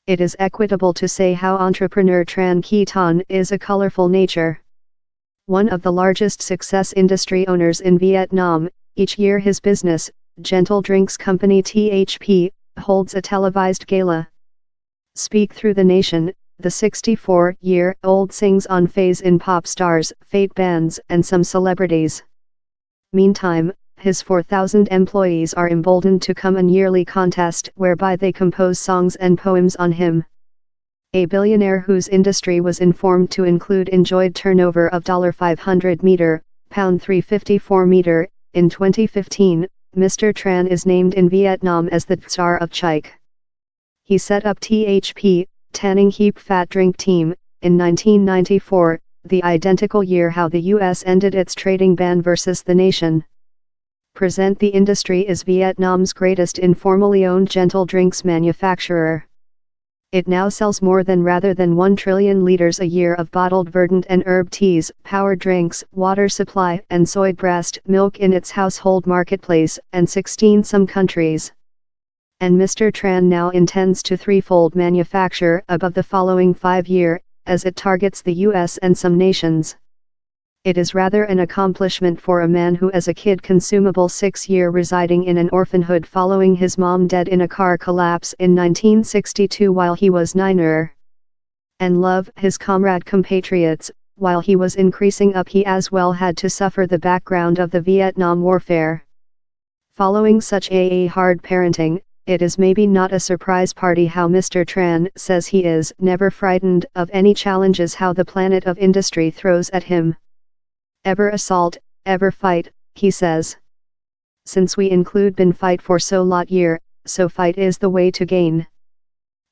It is equitable to say how entrepreneur Tran Qui Thanh is a colorful nature. One of the largest success industry owners in Vietnam, each year his business, Gentle Drinks Company THP, holds a televised gala. Speak Through the Nation, the 64-year-old sings on phase in pop stars, fate bands and some celebrities. Meantime, his 4,000 employees are emboldened to come an yearly contest whereby they compose songs and poems on him. A billionaire whose industry was informed to include enjoyed turnover of $500 meter, £354 meter, in 2015, Mr. Tran is named in Vietnam as the Tsar of Chike. He set up THP, Tanning Heap Fat Drink Team, in 1994, the identical year how the US ended its trading ban versus the nation. Present the industry is Vietnam's greatest informally owned gentle drinks manufacturer. It now sells more than rather than 1 trillion liters a year of bottled verdant and herb teas, power drinks, water supply and soy breast milk in its household marketplace and 16 some countries. And Mr. Tran now intends to threefold manufacture above the following 5 years, as it targets the US and some nations. It is rather an accomplishment for a man who as a kid consumable 6 year residing in an orphanhood following his mom dead in a car collapse in 1962 while he was 9. And love his comrade compatriots, while he was increasing up he as well had to suffer the background of the Vietnam warfare. Following such a hard parenting, it is maybe not a surprise party how Mr. Tran says he is never frightened of any challenges how the planet of industry throws at him. Ever assault, ever fight, he says. Since we include been fight for so lot year, so fight is the way to gain.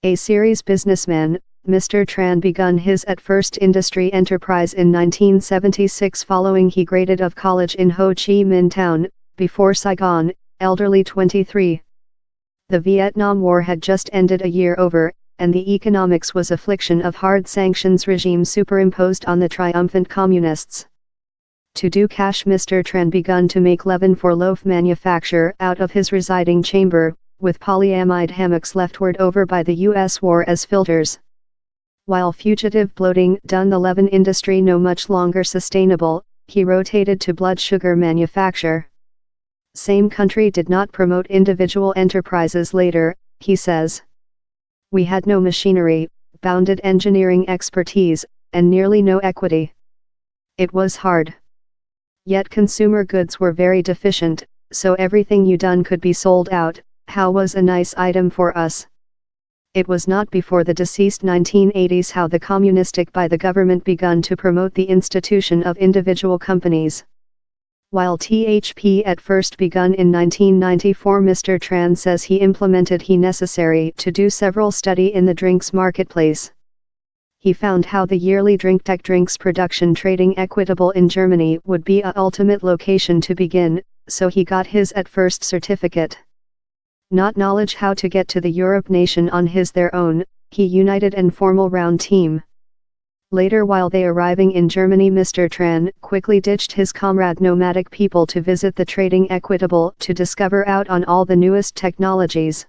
A serious businessman, Mr. Tran begun his at first industry enterprise in 1976 following he graded of college in Ho Chi Minh Town, before Saigon, elderly 23. The Vietnam War had just ended a year over, and the economics was affliction of hard sanctions regime superimposed on the triumphant communists. To do cash Mr. Tran begun to make leaven for loaf manufacture out of his residing chamber, with polyamide hammocks leftward over by the US war as filters. While fugitive bloating done the leaven industry no much longer sustainable, he rotated to blood sugar manufacture. Same country did not promote individual enterprises later, he says. We had no machinery, bounded engineering expertise, and nearly no equity. It was hard. Yet consumer goods were very deficient, so everything you done could be sold out, how was a nice item for us. It was not before the deceased 1980s how the communistic by the government begun to promote the institution of individual companies. While THP at first begun in 1994 Mr. Tran says he implemented he necessary to do several study in the drinks marketplace. He found how the yearly DrinkTech drinks production trading equitable in Germany would be a ultimate location to begin, so he got his at first certificate. Not knowledge how to get to the Europe nation on his their own, he united an formal round team. Later while they arriving in Germany Mr. Tran quickly ditched his comrade nomadic people to visit the trading equitable to discover out on all the newest technologies.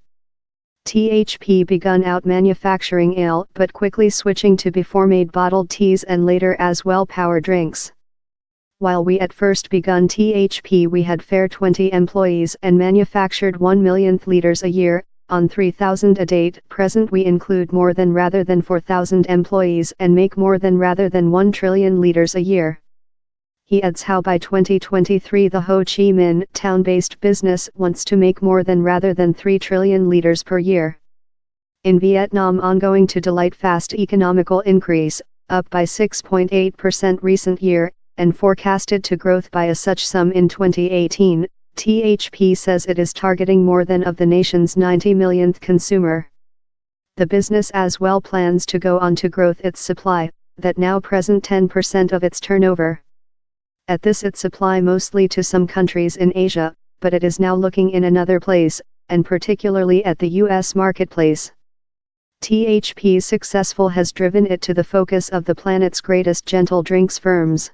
THP begun out manufacturing ale but quickly switching to before-made bottled teas and later as well power drinks. While we at first begun THP we had fair 20 employees and manufactured 1 millionth liters a year, on 3,000 a date. Present we include more than rather than 4,000 employees and make more than rather than 1 trillion liters a year. He adds how by 2023 the Ho Chi Minh town-based business wants to make more than rather than 3 trillion liters per year. In Vietnam ongoing to delight fast economical increase, up by 6.8% recent year, and forecasted to growth by a such sum in 2018, THP says it is targeting more than of the nation's 90 millionth consumer. The business as well plans to go on to growth its supply, that now present 10% of its turnover. At this it supply mostly to some countries in Asia, but it is now looking in another place, and particularly at the US marketplace. THP's successful has driven it to the focus of the planet's greatest gentle drinks firms.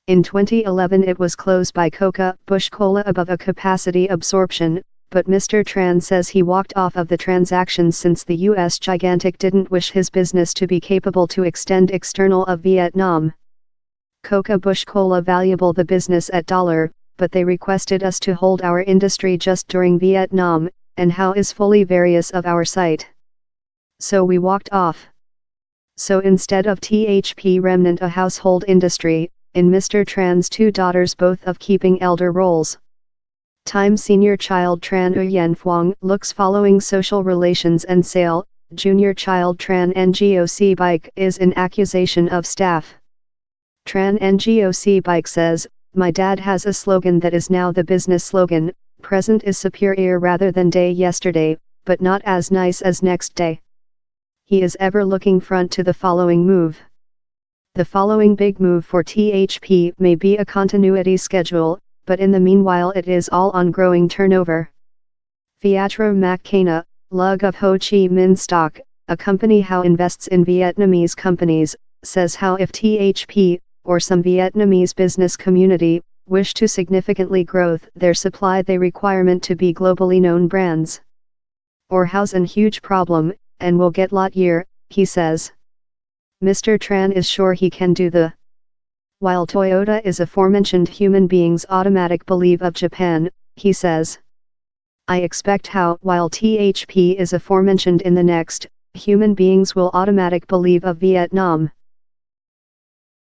In 2011 it was closed by Coca-Bush Cola above a capacity absorption, but Mr. Tran says he walked off of the transaction since the US gigantic didn't wish his business to be capable to extend external of Vietnam. Coca Bush Cola valuable the business at $, but they requested us to hold our industry just during Vietnam, and how is fully various of our site. So we walked off. So instead of THP remnant a household industry, in Mr. Tran's two daughters both of keeping elder roles. Time senior child Tran Nguyen Phuong looks following social relations and sale, junior child Tran Ngoc Bike is in accusation of staff. Tran Ngoc Bike says, my dad has a slogan that is now the business slogan, present is superior rather than day yesterday, but not as nice as next day. He is ever looking front to the following move. The following big move for THP may be a continuity schedule, but in the meanwhile it is all on growing turnover. Phaitra Mac Cana, Lug of Ho Chi Minh Stock, a company how invests in Vietnamese companies, says how if THP, or some Vietnamese business community, wish to significantly growth their supply they requirement to be globally known brands. Or how's an huge problem, and will get lot year, he says. Mr. Tran is sure he can do the. While Toyota is aforementioned human beings automatic believe of Japan, he says. I expect how while THP is aforementioned in the next, human beings will automatic believe of Vietnam.